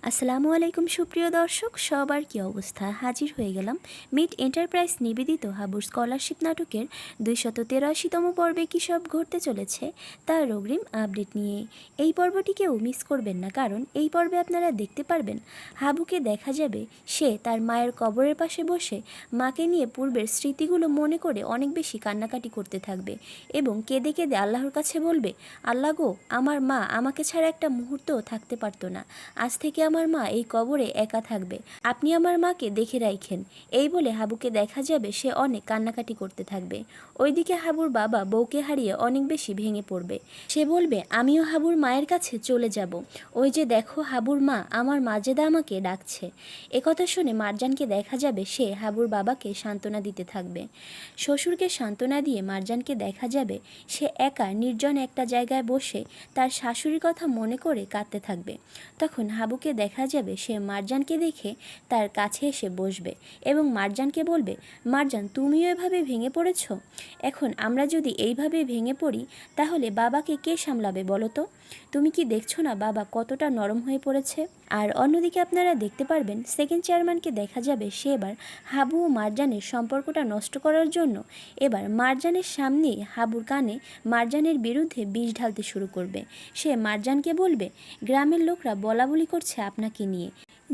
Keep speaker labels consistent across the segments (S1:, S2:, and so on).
S1: আসসালামু আলাইকুম সুপ্রিয় দর্শক, সবার কি অবস্থা? হাজির হয়ে গেলাম মিট এন্টারপ্রাইজ নিবেদিত হাবুর স্কলারশিপ নাটকের 283তম পর্বে কী সব ঘটতে চলেছে তার অগ্রিম আপডেট নিয়ে। এই পর্বটিকেও মিস করবেন না, কারণ এই পর্বে আপনারা দেখতে পারবেন হাবুকে দেখা যাবে সে তার মায়ের কবরের পাশে বসে মাকে নিয়ে পূর্বের স্মৃতিগুলো মনে করে অনেক বেশি কান্নাকাটি করতে থাকবে এবং কেঁদে কেঁদে আল্লাহর কাছে বলবে, আল্লাহ গো, আমার মা আমাকে ছাড়া একটা মুহূর্তও থাকতে পারতো না, আজ থেকে আমার মা এই কবরে একা থাকবে, আপনি আমার মাকে দেখে রাখেন। এই বলে হাবুকে দেখা যাবে সে অনেক কান্নাকাটি করতে থাকবে। ওইদিকে হাবুর বাবা বউকে হারিয়ে অনেক বেশি ভেঙে পড়বে। সে বলবে, আমিও হাবুর মায়ের কাছে চলে যাব, ওই যে দেখো হাবুর মা, আমার মাজেদা আমাকে ডাকছে। একথা শুনে মারজানকে দেখা যাবে সে হাবুর বাবাকে সান্ত্বনা দিতে থাকবে। শ্বশুরকে সান্ত্বনা দিয়ে মারজানকে দেখা যাবে সে একা নির্জন একটা জায়গায় বসে তার শাশুড়ির কথা মনে করে কাঁদতে থাকবে। তখন হাবুকে দেখা যাবে সে মারজানকে দেখে তার কাছে এসে বসবে এবং মারজানকে বলবে, মারজান, তুমিও এভাবে ভেঙে পড়েছ? এখন আমরা যদি এইভাবে ভেঙে পড়ি তাহলে বাবাকে কে সামলাবে বলো তো? তুমি কি দেখছো না বাবা কতটা নরম হয়ে পড়েছে? আর অন্যদিকে আপনারা দেখতে পারবেন সেকেন্ড চেয়ারম্যানকে দেখা যাবে সে এবার হাবু ও মারজানের সম্পর্কটা নষ্ট করার জন্য এবার মারজানের সামনেই হাবুর কানে মারজানের বিরুদ্ধে বিষ ঢালতে শুরু করবে। সে মারজানকে বলবে, গ্রামের লোকরা বলাবলি করছে আপনাকে নিয়ে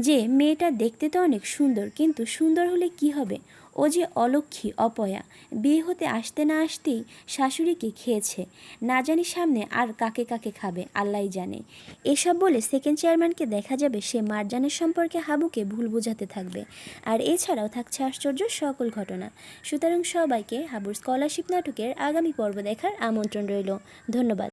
S1: যে মেয়েটা দেখতে তো অনেক সুন্দর, কিন্তু সুন্দর হলে কি হবে, ও যে অলক্ষী অপয়া, বিয়ে হতে আসতে না আসতেই শাশুড়িকে খেয়েছে, না জানি সামনে আর কাকে কাকে খাবে আল্লাহই জানে। এসব বলে সেকেন্ড চেয়ারম্যানকে দেখা যাবে সে মারজানের সম্পর্কে হাবুকে ভুল বোঝাতে থাকবে। আর এছাড়াও থাকছে আশ্চর্য সকল ঘটনা। সুতরাং সবাইকে হাবুর স্কলারশিপ নাটকের আগামী পর্ব দেখার আমন্ত্রণ রইল। ধন্যবাদ।